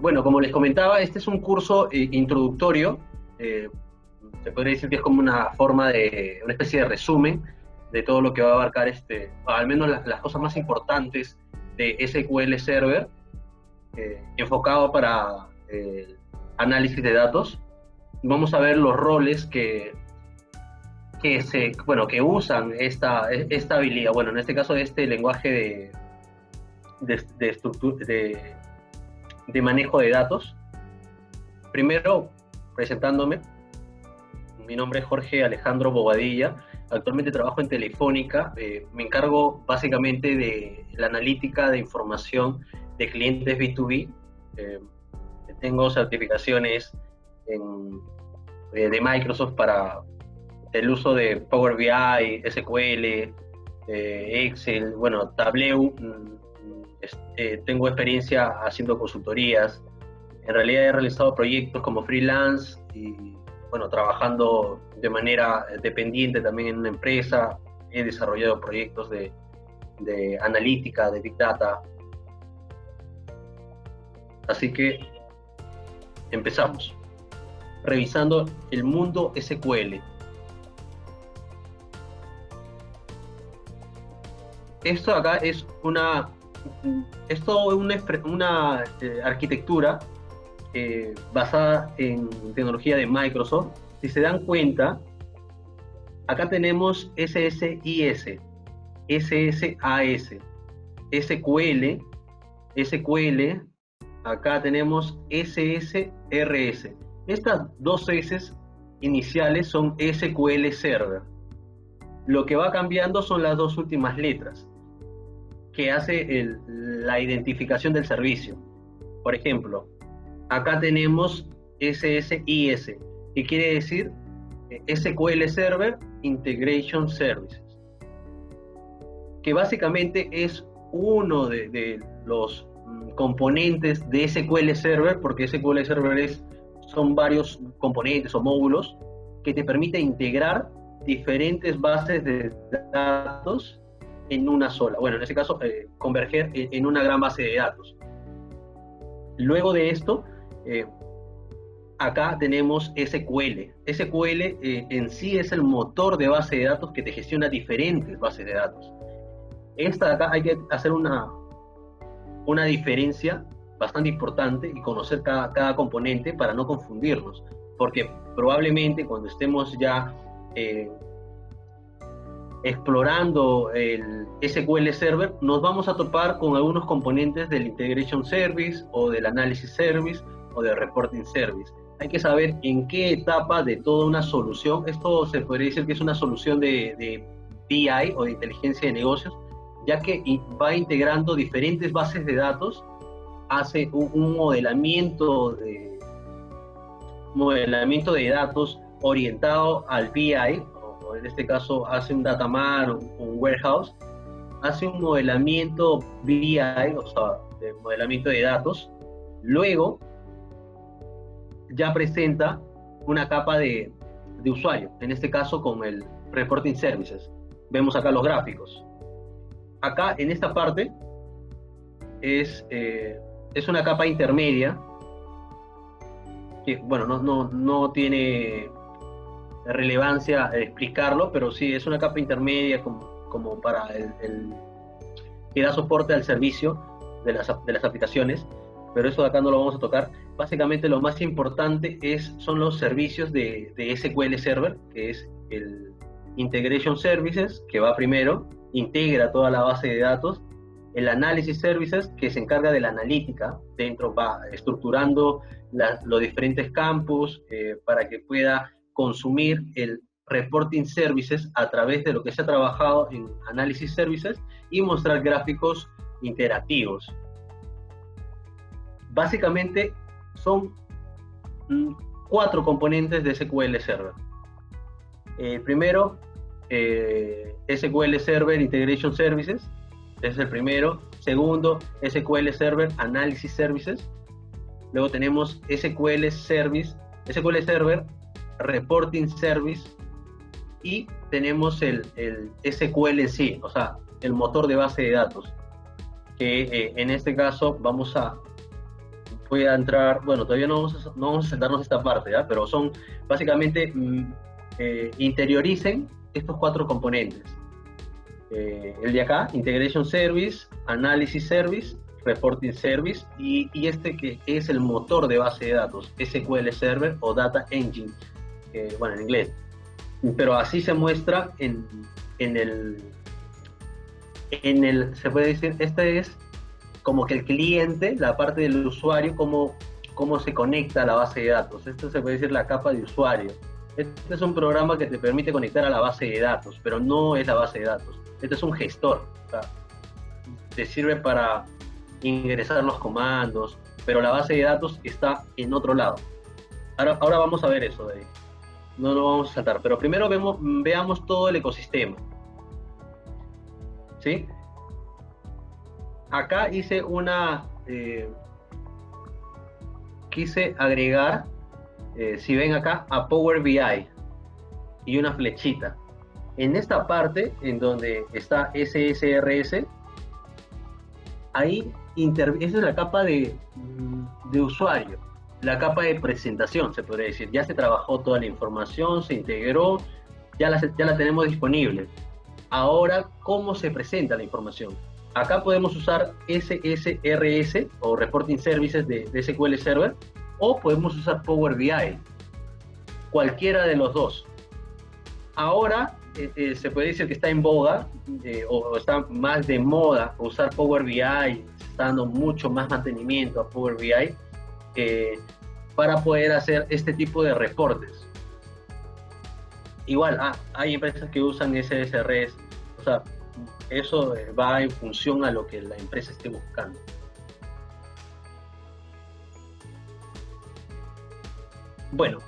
Bueno, como les comentaba, este es un curso introductorio. eh, Se podría decir que es como una forma de, una especie de resumen de todo lo que va a abarcar al menos las cosas más importantes de SQL Server, enfocado para análisis de datos. Vamos a ver los roles que usan esta habilidad. Bueno, en este caso, este lenguaje de manejo de datos. Primero, presentándome, mi nombre es Jorge Alejandro Bobadilla. Actualmente trabajo en Telefónica. Me encargo básicamente de la analítica de información de clientes B2B. Eh, Tengo certificaciones de Microsoft para el uso de Power BI, SQL, Excel, bueno, Tableau. Tengo experiencia haciendo consultorías. En realidad he realizado proyectos como freelance y, bueno, trabajando de manera dependiente también en una empresa. He desarrollado proyectos de analítica, de Big Data. Así que empezamos. Revisando el mundo SQL. Esto acá es una arquitectura basada en tecnología de Microsoft. Si se dan cuenta, acá tenemos SSIS, SSAS, SQL, acá tenemos SSRS. Estas dos S iniciales son SQL Server. Lo que va cambiando son las dos últimas letras, que hace la identificación del servicio. Por ejemplo, acá tenemos SSIS, que quiere decir SQL Server Integration Services, que básicamente es uno de los componentes de SQL Server, porque SQL Server son varios componentes o módulos que te permiten integrar diferentes bases de datos en una sola. Bueno, en este caso, converger en una gran base de datos. Luego de esto, acá tenemos SQL. SQL en sí es el motor de base de datos que te gestiona diferentes bases de datos. Esta de acá hay que hacer una diferencia bastante importante y conocer cada componente para no confundirnos, porque probablemente cuando estemos ya explorando el SQL Server, nos vamos a topar con algunos componentes del Integration Service o del Analysis Service o del Reporting Service. Hay que saber en qué etapa de toda una solución, esto se podría decir que es una solución de BI o de inteligencia de negocios, ya que va integrando diferentes bases de datos, hace un modelamiento de datos orientado al BI, o en este caso hace un data mart, un warehouse, hace un modelamiento BI, o sea, de modelamiento de datos. Luego ya presenta una capa de usuario, en este caso con el Reporting Services. Vemos acá los gráficos. Acá en esta parte es una capa intermedia que, bueno, no tiene relevancia explicarlo, pero sí es una capa intermedia como para que da soporte al servicio de las aplicaciones, pero eso de acá no lo vamos a tocar. Básicamente lo más importante son los servicios de SQL Server, que es el Integration Services, que va primero, integra toda la base de datos. El Analysis Services, que se encarga de la analítica, dentro va estructurando los diferentes campos para que pueda consumir el Reporting Services a través de lo que se ha trabajado en Analysis Services y mostrar gráficos interactivos. Básicamente son 4 componentes de SQL Server. Primero, SQL Server Integration Services, ese es el primero. Segundo, SQL Server Analysis Services. Luego tenemos SQL Server Reporting Service, y tenemos el SQL en sí, o sea, el motor de base de datos, que en este caso vamos a voy a entrar, bueno, todavía no vamos a sentarnos esta parte, ¿ya? Pero son básicamente, interioricen estos cuatro componentes. El de acá, Integration Service, Analysis Service, Reporting Service y este que es el motor de base de datos, SQL Server o Data Engine, bueno, en inglés. Pero así se muestra en se puede decir, este es como que el cliente, la parte del usuario, cómo se conecta a la base de datos. Esto se puede decir la capa de usuario. Este es un programa que te permite conectar a la base de datos, pero no es la base de datos. Este es un gestor. O sea, te sirve para ingresar los comandos, pero la base de datos está en otro lado. Ahora vamos a ver eso de ahí. No lo vamos a saltar, pero primero veamos todo el ecosistema. ¿Sí? Acá quise agregar, si ven acá, a Power BI y una flechita. En esta parte, en donde está SSRS, ahí esa es la capa de usuario, la capa de presentación, se podría decir. Ya se trabajó toda la información, se integró, ya la tenemos disponible. Ahora, ¿cómo se presenta la información? Acá podemos usar SSRS o Reporting Services de SQL Server, o podemos usar Power BI, cualquiera de los dos. Ahora se puede decir que está en boga, o está más de moda usar Power BI, está dando mucho más mantenimiento a Power BI para poder hacer este tipo de reportes. Igual, hay empresas que usan SSRS, o sea, eso va en función a lo que la empresa esté buscando. Bueno,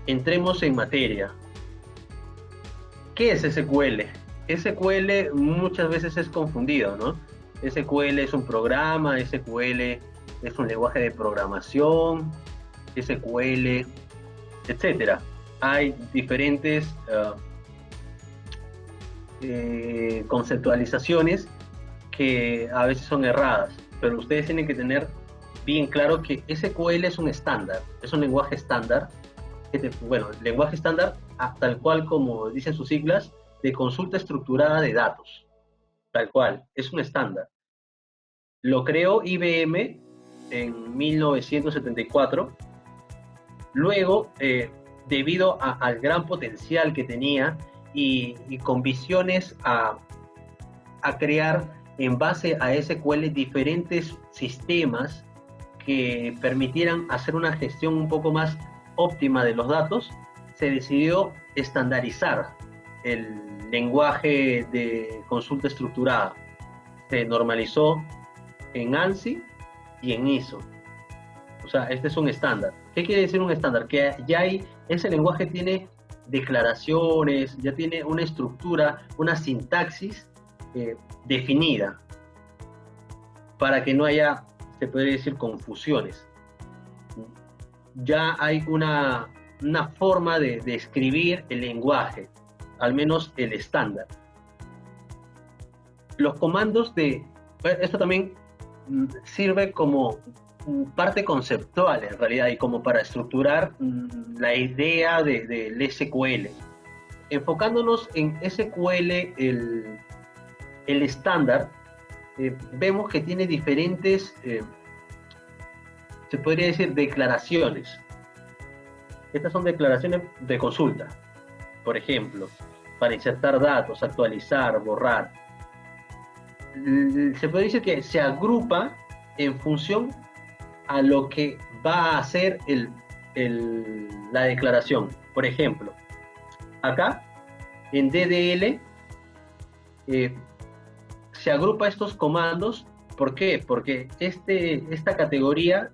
entremos en materia. ¿Qué es SQL? SQL muchas veces es confundido, ¿no? SQL es un programa, SQL es un lenguaje de programación, SQL, etcétera. Hay diferentes conceptualizaciones que a veces son erradas, pero ustedes tienen que tener bien claro que SQL es un estándar, es un lenguaje estándar. Bueno, lenguaje estándar, tal cual como dicen sus siglas, de consulta estructurada de datos, tal cual, es un estándar. Lo creó IBM en 1974, luego, debido al gran potencial que tenía y con visiones a crear en base a SQL diferentes sistemas que permitieran hacer una gestión un poco más óptima de los datos, se decidió estandarizar el lenguaje de consulta estructurada. Se normalizó en ANSI y en ISO. O sea, este es un estándar. ¿Qué quiere decir un estándar? Que ya ese lenguaje tiene declaraciones, ya tiene una estructura, una sintaxis definida, para que no haya, se podría decir, confusiones. Ya hay una forma de escribir el lenguaje, al menos el estándar. Los comandos esto también sirve como parte conceptual en realidad y como para estructurar la idea del SQL. Enfocándonos en SQL, el estándar, vemos que tiene diferentes, se podría decir, declaraciones. Estas son declaraciones de consulta, por ejemplo, para insertar datos, actualizar, borrar. Se puede decir que se agrupa en función a lo que va a hacer la declaración. Por ejemplo, acá en DDL se agrupa estos comandos. ¿Por qué? Porque esta categoría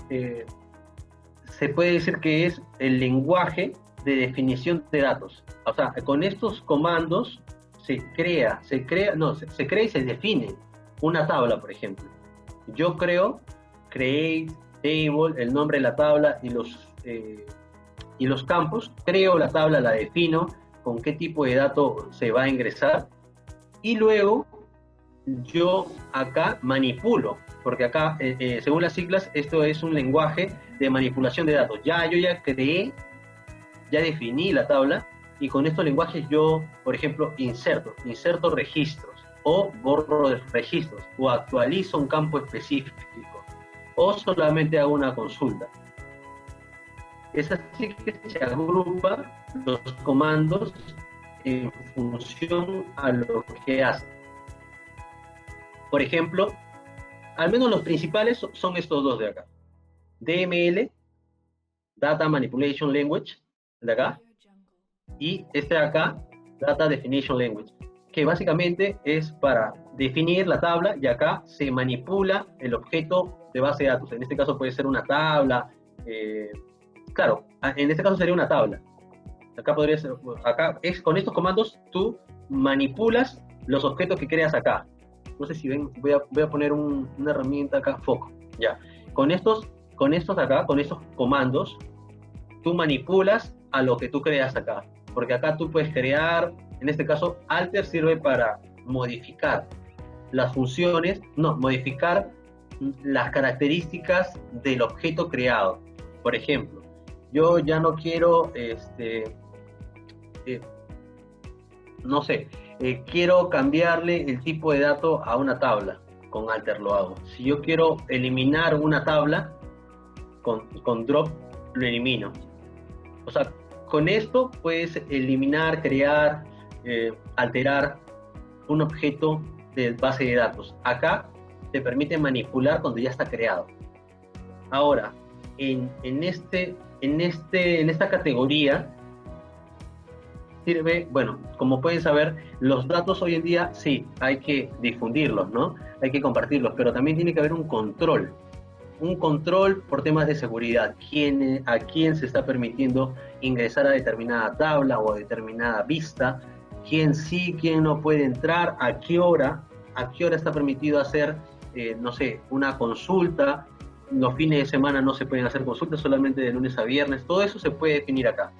se puede decir que es el lenguaje de definición de datos. O sea, con estos comandos se crea y se define una tabla, por ejemplo. Yo creo create table, el nombre de la tabla y los campos. Creo la tabla, la defino, con qué tipo de dato se va a ingresar, y luego yo acá manipulo, porque acá, según las siglas, esto es un lenguaje de manipulación de datos. Yo ya creé, ya definí la tabla, y con estos lenguajes yo, por ejemplo, inserto registros, o borro registros, o actualizo un campo específico, o solamente hago una consulta. Es así que se agrupa los comandos en función a lo que hacen. Por ejemplo, al menos los principales son estos dos de acá. DML, Data Manipulation Language, de acá, y este de acá, Data Definition Language, que básicamente es para definir la tabla, y acá se manipula el objeto de base de datos. En este caso puede ser una tabla, claro, en este caso sería una tabla. Acá podría ser, con estos comandos tú manipulas los objetos que creas acá. No sé si ven, voy a poner una herramienta acá, foco, ya. Con estos comandos, tú manipulas a lo que tú creas acá. Porque acá tú puedes crear, en este caso, alter sirve para modificar las funciones, modificar las características del objeto creado. Por ejemplo, yo ya no quiero, no sé, quiero cambiarle el tipo de dato a una tabla, con alter lo hago. Si yo quiero eliminar una tabla, con drop lo elimino. O sea, con esto puedes eliminar, crear, alterar un objeto de base de datos. Acá te permite manipular cuando ya está creado. Ahora, en esta categoría sirve, bueno, como pueden saber, los datos hoy en día sí, hay que difundirlos, ¿no? Hay que compartirlos, pero también tiene que haber un control por temas de seguridad. A quién se está permitiendo ingresar a determinada tabla o a determinada vista, quién sí, quién no puede entrar, a qué hora está permitido hacer, no sé, una consulta. Los fines de semana no se pueden hacer consultas, solamente de lunes a viernes. Todo eso se puede definir acá.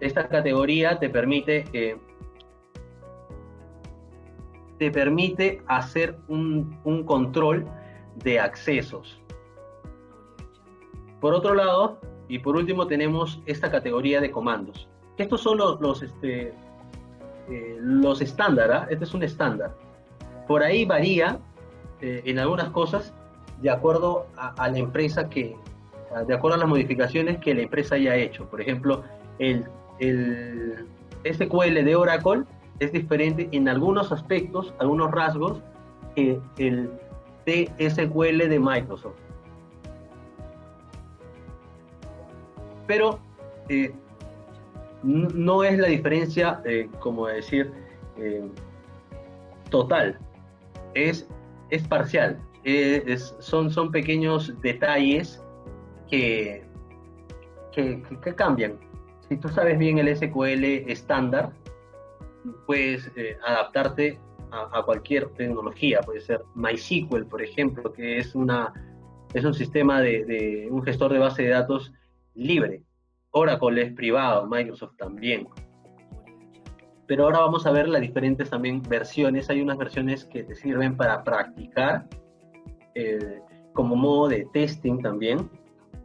Esta categoría te permite hacer un control de accesos. Por otro lado, y por último, tenemos esta categoría de comandos. Estos son los estándar, ¿eh? Este es un estándar. Por ahí varía en algunas cosas de acuerdo a la empresa de acuerdo a las modificaciones que la empresa haya hecho. Por ejemplo, el SQL de Oracle es diferente en algunos aspectos, algunos rasgos, que el TSQL de Microsoft. Pero no es la diferencia, como decir, total. Es parcial. Son pequeños detalles que cambian. Si tú sabes bien el SQL estándar, puedes adaptarte a cualquier tecnología. Puede ser MySQL, por ejemplo, que es un sistema de un gestor de base de datos libre. Oracle es privado, Microsoft también. Pero ahora vamos a ver las diferentes también versiones. Hay unas versiones que te sirven para practicar, como modo de testing también,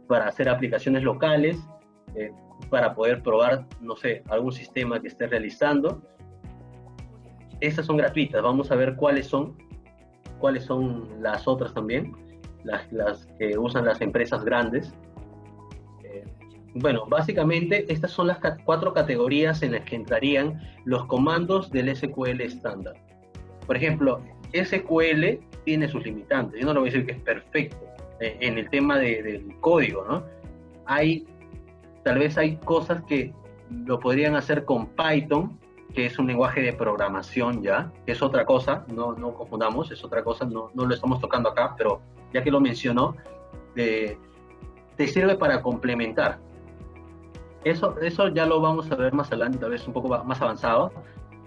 para hacer aplicaciones locales, para poder probar, no sé, algún sistema que estés realizando. Estas son gratuitas. Vamos a ver cuáles son las otras también, las que usan las empresas grandes. Bueno, básicamente estas son las 4 categorías en las que entrarían los comandos del SQL estándar. Por ejemplo, SQL tiene sus limitantes. Yo no le voy a decir que es perfecto en el tema del código, ¿no? Tal vez hay cosas que lo podrían hacer con Python, que es un lenguaje de programación ya, que es otra cosa, no confundamos, es otra cosa, no lo estamos tocando acá, pero ya que lo mencionó, te sirve para complementar. Eso ya lo vamos a ver más adelante, tal vez un poco más avanzado,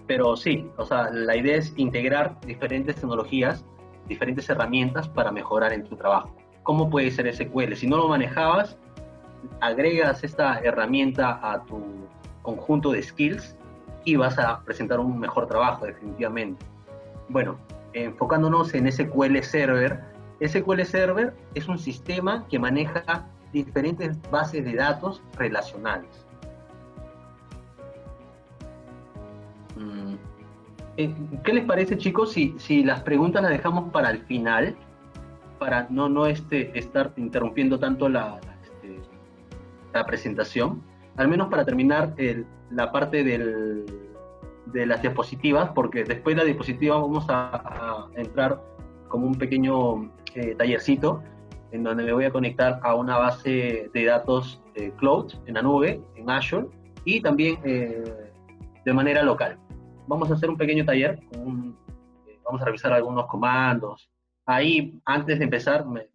pero sí, o sea, la idea es integrar diferentes tecnologías, diferentes herramientas para mejorar en tu trabajo. ¿Cómo puede ser SQL? Si no lo manejabas, agregas esta herramienta a tu conjunto de skills y vas a presentar un mejor trabajo, definitivamente. Bueno, enfocándonos en SQL Server, SQL Server es un sistema que maneja diferentes bases de datos relacionales. ¿Qué les parece, chicos, si las preguntas las dejamos para el final, para no estar interrumpiendo tanto la presentación? Al menos para terminar la parte de las diapositivas, porque después de la diapositiva vamos a entrar como un pequeño tallercito en donde me voy a conectar a una base de datos cloud en la nube, en Azure, y también de manera local. Vamos a hacer un pequeño taller, vamos a revisar algunos comandos. Ahí, antes de empezar, me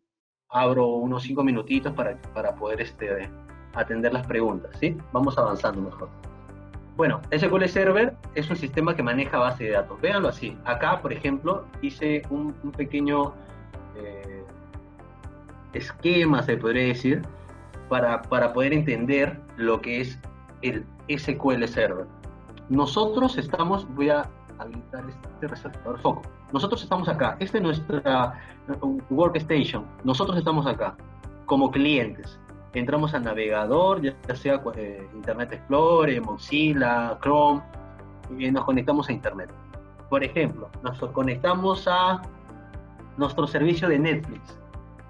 abro unos 5 minutitos para poder atender las preguntas, ¿sí? Vamos avanzando mejor. Bueno, SQL Server es un sistema que maneja base de datos. Véanlo así. Acá, por ejemplo, hice un pequeño esquema, se podría decir, para poder entender lo que es el SQL Server. Nosotros estamos, voy a habilitar este resaltador foco. Nosotros estamos acá. Esta es nuestra workstation. Nosotros estamos acá como clientes. Entramos al navegador, ya sea Internet Explorer, Mozilla, Chrome, y nos conectamos a Internet. Por ejemplo, nos conectamos a nuestro servicio de Netflix.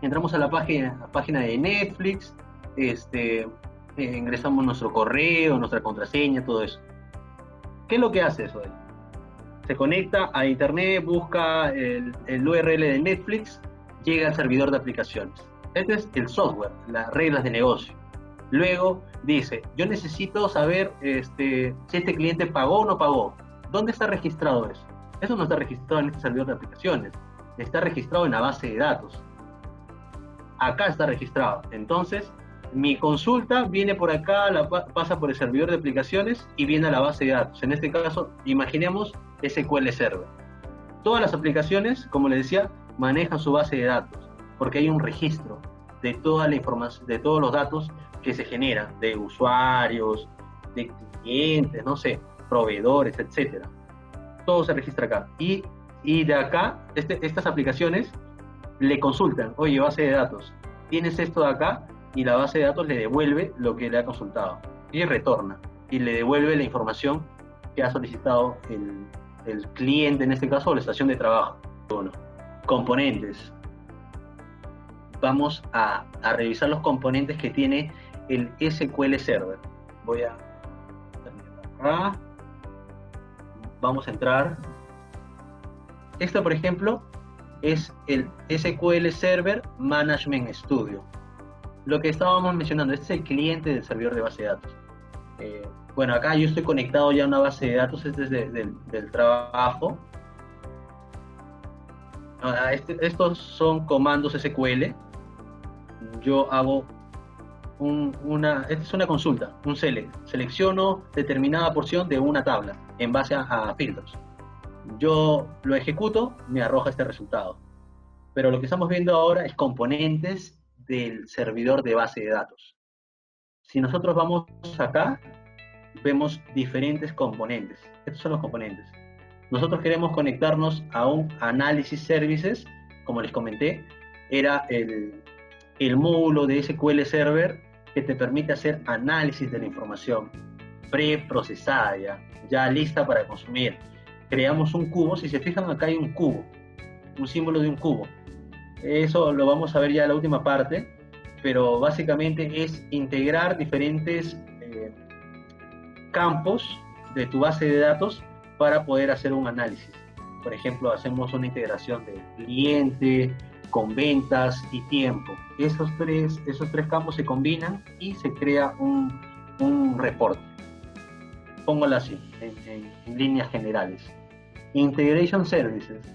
Entramos a la página de Netflix, ingresamos nuestro correo, nuestra contraseña, todo eso. ¿Qué es lo que hace eso? Se conecta a Internet, busca el URL de Netflix, llega al servidor de aplicaciones. Este es el software, las reglas de negocio. Luego dice, yo necesito saber si este cliente pagó o no pagó. ¿Dónde está registrado eso? Eso no está registrado en este servidor de aplicaciones. Está registrado en la base de datos. Acá está registrado. Entonces, mi consulta viene por acá, pasa por el servidor de aplicaciones y viene a la base de datos. En este caso, imaginemos SQL Server. Todas las aplicaciones, como les decía, manejan su base de datos, porque hay un registro de toda la información, de todos los datos que se generan, de usuarios, de clientes, no sé, proveedores, etcétera. Todo se registra acá. Y de acá, estas aplicaciones le consultan, oye, base de datos, tienes esto de acá, y la base de datos le devuelve lo que le ha consultado, y retorna, y le devuelve la información que ha solicitado el cliente, en este caso, o la estación de trabajo. Bueno, componentes. Vamos a revisar los componentes que tiene el SQL Server. Voy a terminar acá. Vamos a entrar. Esto, por ejemplo, es el SQL Server Management Studio. Lo que estábamos mencionando, este es el cliente del servidor de base de datos. Bueno, acá yo estoy conectado ya a una base de datos, este es del trabajo. Estos son comandos SQL. Yo hago esta es una consulta, un select. Selecciono determinada porción de una tabla en base a filtros. Yo lo ejecuto, me arroja este resultado. Pero lo que estamos viendo ahora es componentes del servidor de base de datos. Si nosotros vamos acá, vemos diferentes componentes. Estos son los componentes. Nosotros queremos conectarnos a un Analysis Services, como les comenté, era el módulo de SQL Server que te permite hacer análisis de la información preprocesada ya lista para consumir. Creamos un cubo, si se fijan acá hay un cubo, un símbolo de un cubo. Eso lo vamos a ver ya en la última parte, pero básicamente es integrar diferentes campos de tu base de datos para poder hacer un análisis. Por ejemplo, hacemos una integración de cliente con ventas y tiempo. Esos tres campos se combinan y se crea un reporte. Póngalo así, en líneas generales. Integration Services.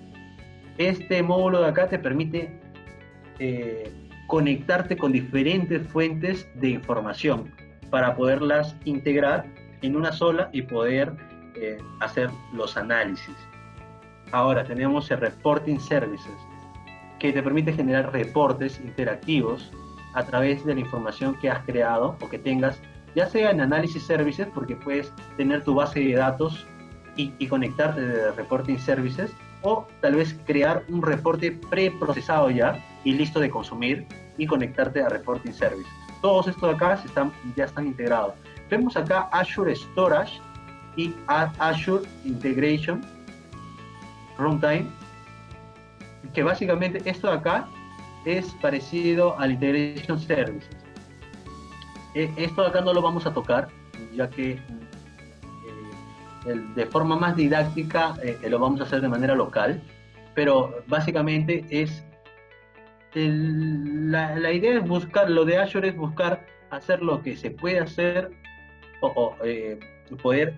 Este módulo de acá te permite conectarte con diferentes fuentes de información para poderlas integrar en una sola y poder hacer los análisis. Ahora tenemos el Reporting Services, que te permite generar reportes interactivos a través de la información que has creado o que tengas, ya sea en Analysis Services, porque puedes tener tu base de datos y conectarte de Reporting Services o tal vez crear un reporte preprocesado ya y listo de consumir y conectarte a Reporting Services. Todos estos de acá ya están integrados. Vemos acá Azure Storage y Azure Integration Runtime, que básicamente esto de acá es parecido al Integration Services. Esto de acá no lo vamos a tocar, ya que de forma más didáctica lo vamos a hacer de manera local, pero básicamente es la idea es buscar, lo de Azure es buscar hacer lo que se puede hacer o poder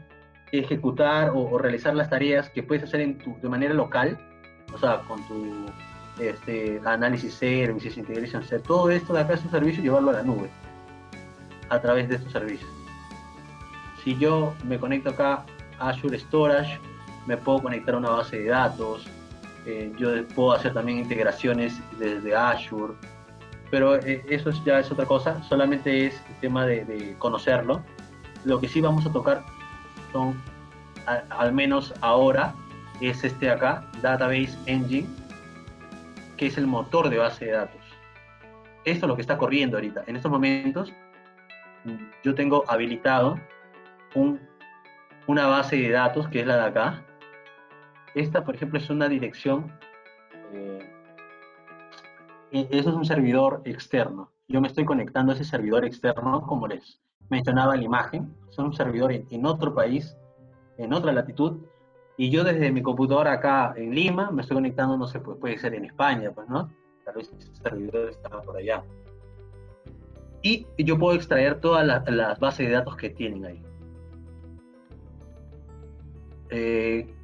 ejecutar o realizar las tareas que puedes hacer de manera local, o sea, con tu análisis services, integration services, todo esto de acá es un servicio y llevarlo a la nube a través de estos servicios. Si yo me conecto acá a Azure Storage, me puedo conectar a una base de datos, yo puedo hacer también integraciones desde Azure, pero eso ya es otra cosa, solamente es el tema de conocerlo. Lo que sí vamos a tocar son, al menos ahora, es este de acá, Database Engine, que es el motor de base de datos. Esto es lo que está corriendo ahorita. En estos momentos, yo tengo habilitado una base de datos, que es la de acá. Esta, por ejemplo, es una dirección, eso es un servidor externo. Yo me estoy conectando a ese servidor externo, como les mencionaba en la imagen. Es un servidor en otro país, en otra latitud, y yo desde mi computadora acá en Lima me estoy conectando, no sé, pues puede ser en España, pues, ¿no? Tal vez ese servidor está por allá. Y yo puedo extraer todas las bases de datos que tienen ahí.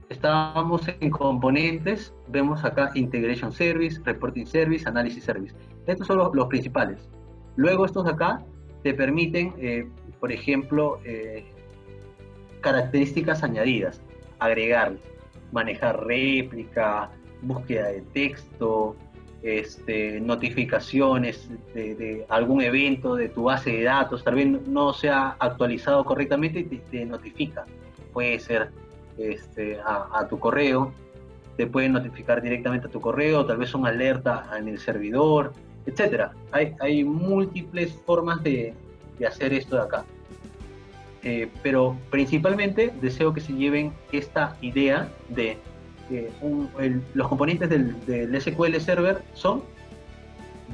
Estábamos en componentes, vemos acá Integration Service, Reporting Service, Analysis Service. Estos son los principales. Luego estos de acá te permiten, por ejemplo, características añadidas, agregar, manejar réplica, búsqueda de texto, notificaciones de algún evento de tu base de datos, tal vez no se ha actualizado correctamente y te notifica. Puede ser a tu correo, te pueden notificar directamente a tu correo, tal vez una alerta en el servidor, etcétera. Hay múltiples formas de hacer esto de acá. Pero principalmente deseo que se lleven esta idea de los componentes del SQL Server son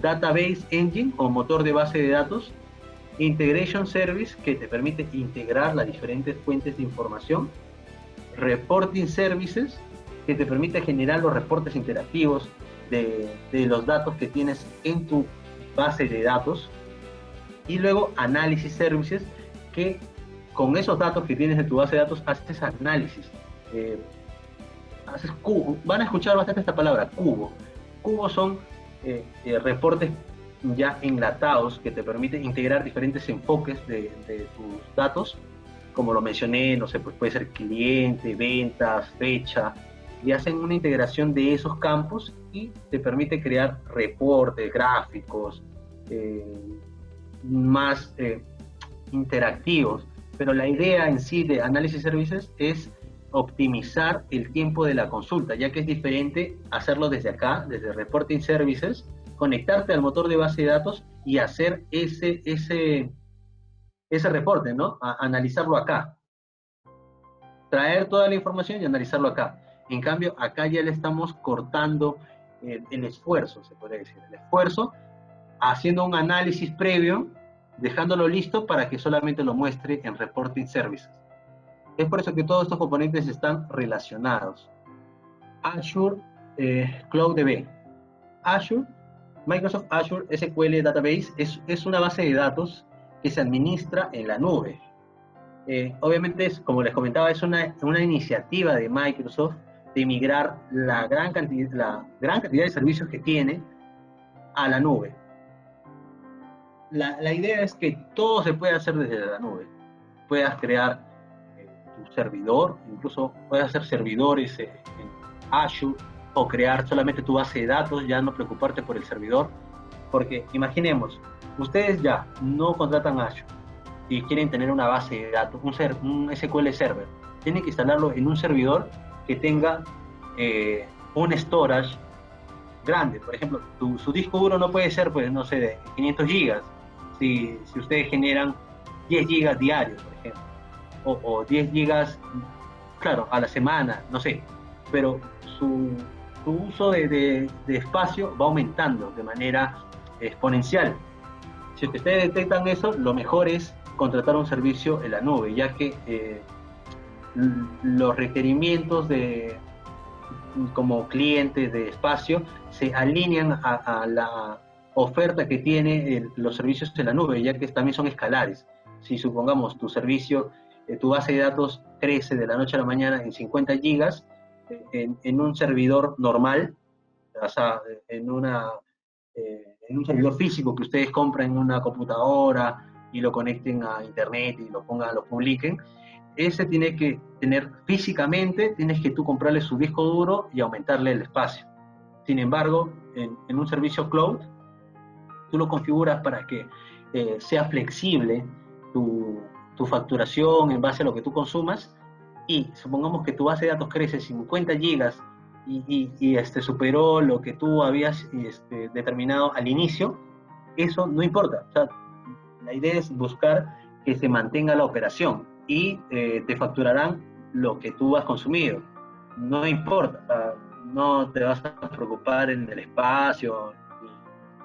Database Engine o motor de base de datos, Integration Service, que te permite integrar las diferentes fuentes de información, Reporting Services, que te permite generar los reportes interactivos de los datos que tienes en tu base de datos, y luego Analysis Services, que con esos datos que tienes en tu base de datos haces análisis. Haces cubo. Van a escuchar bastante esta palabra, cubo. Cubos son reportes ya enlatados que te permiten integrar diferentes enfoques de tus datos, como lo mencioné, no sé, pues puede ser cliente, ventas, fecha, y hacen una integración de esos campos y te permite crear reportes, gráficos, más interactivos. Pero la idea en sí de Analysis Services es optimizar el tiempo de la consulta, ya que es diferente hacerlo desde acá, desde Reporting Services, conectarte al motor de base de datos y hacer ese reporte, ¿no? Analizarlo acá. Traer toda la información y analizarlo acá. En cambio, acá ya le estamos cortando el esfuerzo, se podría decir. El esfuerzo, haciendo un análisis previo, dejándolo listo para que solamente lo muestre en Reporting Services. Es por eso que todos estos componentes están relacionados. Azure CloudDB. Microsoft Azure SQL Database es una base de datos que se administra en la nube. Obviamente, como les comentaba, es una iniciativa de Microsoft de migrar la gran cantidad de servicios que tiene a la nube. La idea es que todo se puede hacer desde la nube. Puedas crear tu servidor, incluso puedes hacer servidores en Azure, o crear solamente tu base de datos, ya no preocuparte por el servidor, porque imaginemos, ustedes ya no contratan Azure y quieren tener una base de datos, un SQL Server, tienen que instalarlo en un servidor que tenga un storage grande. Por ejemplo, su disco duro no puede ser, pues, no sé, de 500 gigas, si ustedes generan 10 gigas diarios, por ejemplo, o 10 gigas, claro, a la semana, no sé, pero su uso de espacio va aumentando de manera exponencial. Si ustedes detectan eso, lo mejor es contratar un servicio en la nube, ya que los requerimientos como clientes de espacio se alinean a la oferta que tiene los servicios en la nube, ya que también son escalares. Si supongamos tu servicio, tu base de datos crece de la noche a la mañana en 50 gigas, en un servidor normal, o sea, en un servidor físico que ustedes compran en una computadora y lo conecten a internet y lo publiquen, ese tiene que tener físicamente, tienes que tú comprarle su disco duro y aumentarle el espacio. Sin embargo, en un servicio cloud, tú lo configuras para que sea flexible tu facturación en base a lo que tú consumas, y supongamos que tu base de datos crece 50 gigas y superó lo que tú habías determinado al inicio, eso no importa. O sea, la idea es buscar que se mantenga la operación y te facturarán lo que tú has consumido. No importa, o sea, no te vas a preocupar en el espacio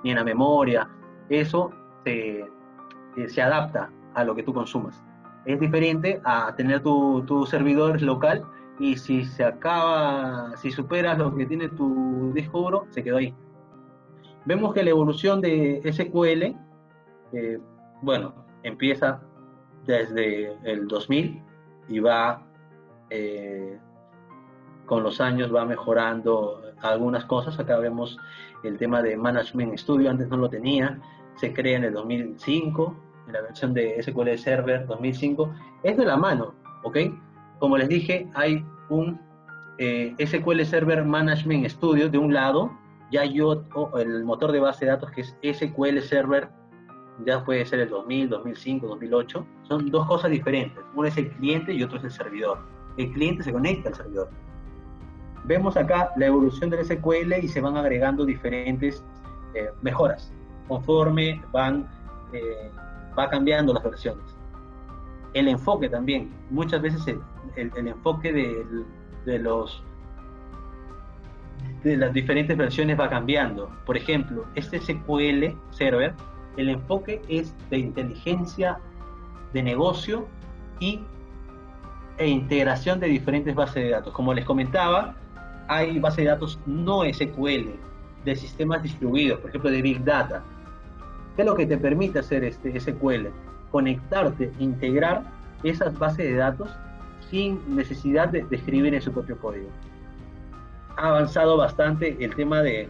ni en la memoria. Eso se adapta a lo que tú consumas. Es diferente a tener tu servidor local y si se acaba, si superas lo que tiene tu disco duro, se quedó ahí. Vemos que la evolución de SQL, bueno, empieza desde el 2000 y va, con los años va mejorando algunas cosas. Acá vemos el tema de Management Studio, antes no lo tenía, se crea en el 2005, en la versión de SQL Server 2005, es de la mano, ¿ok? Como les dije, hay un SQL Server Management Studio de un lado, ya hay el motor de base de datos que es SQL Server, ya puede ser el 2000, 2005, 2008, son dos cosas diferentes, uno es el cliente y otro es el servidor. El cliente se conecta al servidor. Vemos acá la evolución del SQL y se van agregando diferentes mejoras conforme va cambiando las versiones. El enfoque también, muchas veces el enfoque de las diferentes versiones va cambiando. Por ejemplo, este SQL Server, el enfoque es de inteligencia de negocio e integración de diferentes bases de datos. Como les comentaba, hay bases de datos no SQL, de sistemas distribuidos, por ejemplo de Big Data. ¿Qué es lo que te permite hacer este SQL? Conectarte, integrar esas bases de datos sin necesidad de escribir en su propio código. Ha avanzado bastante el tema de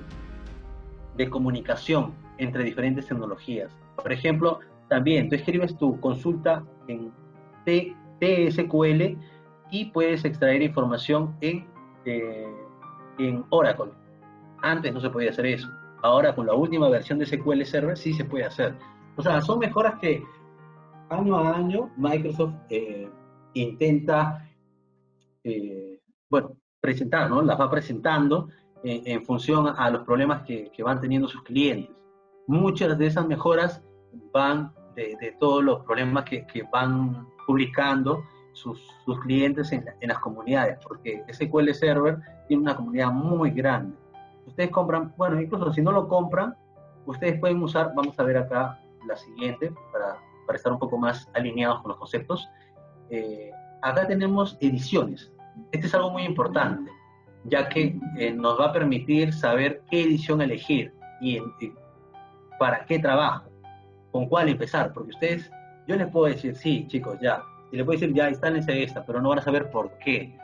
comunicación entre diferentes tecnologías. Por ejemplo, también tú escribes tu consulta en TSQL y puedes extraer información en Oracle. Antes no se podía hacer eso. Ahora con la última versión de SQL Server sí se puede hacer. O sea, son mejoras que año a año Microsoft intenta presentar, ¿no? Las va presentando en función a los problemas que van teniendo sus clientes. Muchas de esas mejoras van de todos los problemas que van publicando sus clientes en las comunidades, porque SQL Server tiene una comunidad muy grande. Ustedes compran, bueno, incluso si no lo compran, ustedes pueden usar, vamos a ver acá la siguiente, para estar un poco más alineados con los conceptos. Acá tenemos ediciones. Este es algo muy importante, ya que nos va a permitir saber qué edición elegir y para qué trabajo, con cuál empezar, porque yo les puedo decir, sí, chicos, ya, y les puedo decir, ya, instálense esta, pero no van a saber por qué.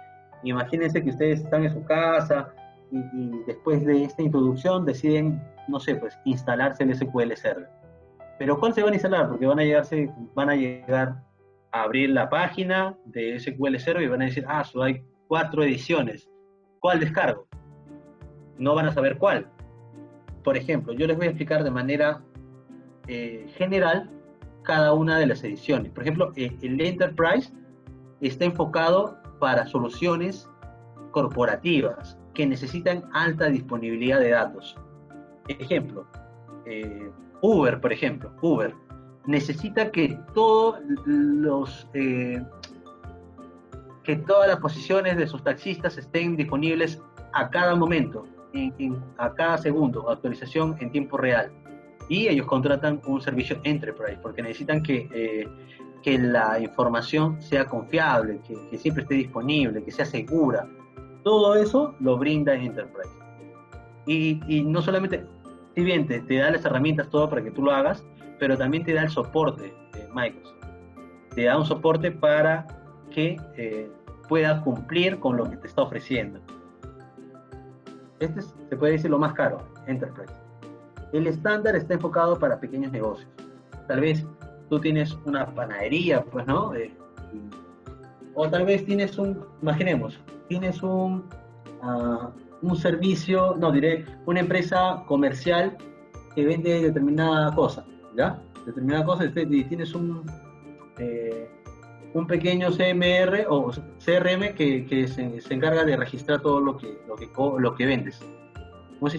Imagínense que ustedes están en su casa y después de esta introducción deciden, no sé, pues, instalarse el SQL Server. Pero ¿cuál se van a instalar? Porque van a llegar a abrir la página de SQL Server y van a decir, hay 4 ediciones. ¿Cuál descargo? No van a saber cuál. Por ejemplo, yo les voy a explicar de manera general cada una de las ediciones. Por ejemplo, el Enterprise está enfocado para soluciones corporativas, que necesitan alta disponibilidad de datos. Ejemplo, Uber, por ejemplo, Uber necesita que que todas las posiciones de sus taxistas estén disponibles a cada momento, a cada segundo, actualización en tiempo real. Y ellos contratan un servicio Enterprise porque necesitan que la información sea confiable, que siempre esté disponible, que sea segura. Todo eso lo brinda Enterprise. Y no solamente, si bien te da las herramientas todo para que tú lo hagas, pero también te da el soporte de Microsoft. Te da un soporte para que puedas cumplir con lo que te está ofreciendo. Este se puede decir lo más caro, Enterprise. El estándar está enfocado para pequeños negocios. Tal vez tú tienes una panadería, pues, ¿no? O tal vez tienes tienes un servicio, no diré, una empresa comercial que vende determinada cosa, ¿ya? Determinada cosa, y tienes un pequeño CMR o CRM que se encarga de registrar todo lo que vendes. Un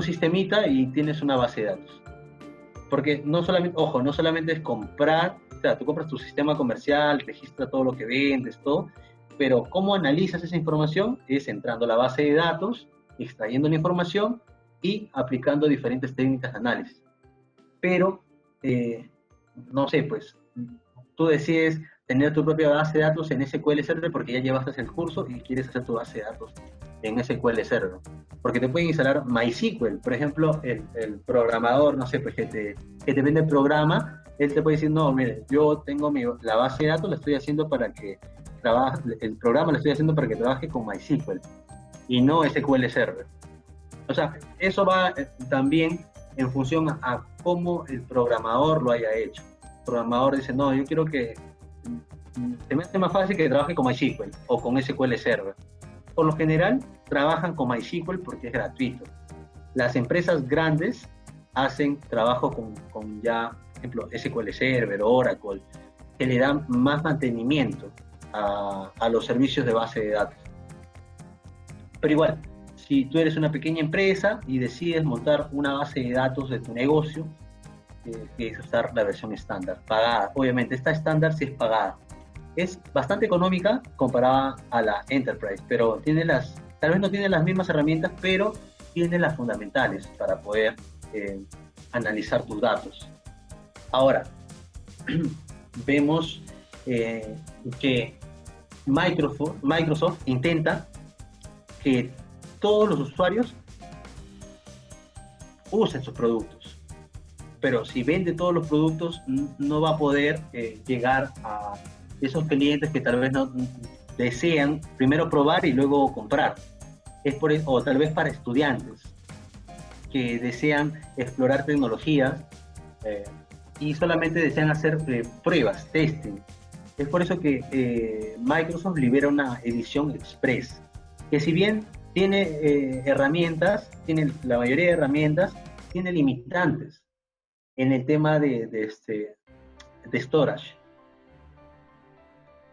sistemita y tienes una base de datos. Porque no solamente es comprar, o sea, tú compras tu sistema comercial, registra todo lo que vendes, todo, pero cómo analizas esa información es entrando a la base de datos, extrayendo la información y aplicando diferentes técnicas de análisis. Pero, no sé, pues, tú decides tener tu propia base de datos en SQL Server porque ya llevaste el curso y quieres hacer tu base de datos en SQL Server. Porque te pueden instalar MySQL, por ejemplo, el programador, no sé, pues que te vende el programa, él te puede decir, no, mire, yo tengo la base de datos, la estoy haciendo para que el programa lo estoy haciendo para que trabaje con MySQL y no SQL Server. O sea, eso va también en función a cómo el programador lo haya hecho. El programador dice, no, yo quiero que se me hace más fácil que trabaje con MySQL o con SQL Server. Por lo general, trabajan con MySQL porque es gratuito. Las empresas grandes hacen trabajo con ya, por ejemplo, SQL Server, Oracle, que le dan más mantenimiento a los servicios de base de datos. Pero igual, si tú eres una pequeña empresa y decides montar una base de datos de tu negocio, que es usar la versión estándar, pagada. Obviamente, esta estándar sí es pagada. Es bastante económica comparada a la Enterprise, pero tal vez no tiene las mismas herramientas, pero tiene las fundamentales para poder analizar tus datos. Ahora, vemos que Microsoft intenta que todos los usuarios usen sus productos. Pero si vende todos los productos, no va a poder llegar a esos clientes que tal vez no desean primero probar y luego comprar. O tal vez para estudiantes que desean explorar tecnologías y solamente desean hacer pruebas, testing. Es por eso que Microsoft libera una edición Express, que si bien tiene la mayoría de herramientas, tiene limitantes en el tema de storage.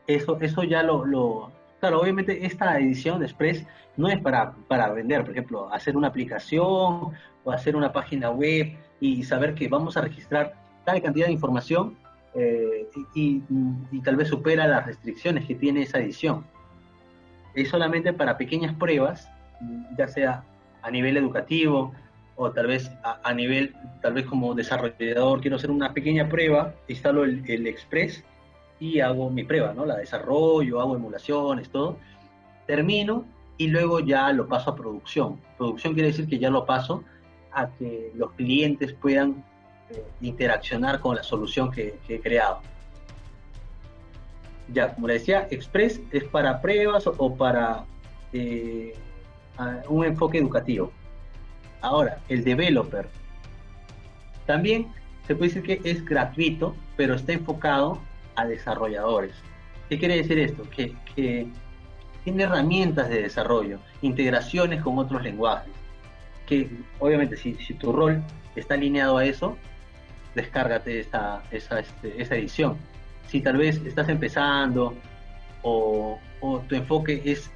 Eso ya claro, obviamente esta edición Express no es para vender, por ejemplo, hacer una aplicación o hacer una página web y saber que vamos a registrar tal cantidad de información y tal vez supera las restricciones que tiene esa edición. Es solamente para pequeñas pruebas, ya sea a nivel educativo o tal vez a nivel, tal vez como desarrollador, quiero hacer una pequeña prueba, instalo el Express y hago mi prueba, ¿no? La desarrollo, hago emulaciones, todo, termino y luego ya lo paso a producción. Producción quiere decir que ya lo paso a que los clientes puedan interaccionar con la solución que he creado. Ya, como le decía, Express es para pruebas o para un enfoque educativo. Ahora, el developer también se puede decir que es gratuito, pero está enfocado a desarrolladores. ¿Qué quiere decir esto? Que tiene herramientas de desarrollo, integraciones con otros lenguajes, que obviamente si tu rol está alineado a eso, descárgate esa edición. Si tal vez estás empezando o tu enfoque es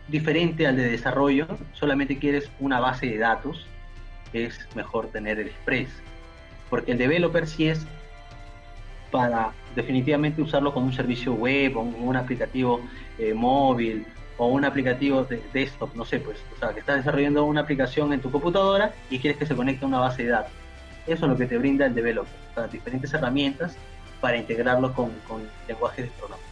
diferente al de desarrollo, solamente quieres una base de datos, es mejor tener el Express, porque el developer sí es para definitivamente usarlo como un servicio web o un aplicativo móvil o un aplicativo de desktop, no sé, pues, o sea, que estás desarrollando una aplicación en tu computadora y quieres que se conecte a una base de datos. Eso es lo que te brinda el developer, o sea, diferentes herramientas para integrarlo con lenguajes de programación.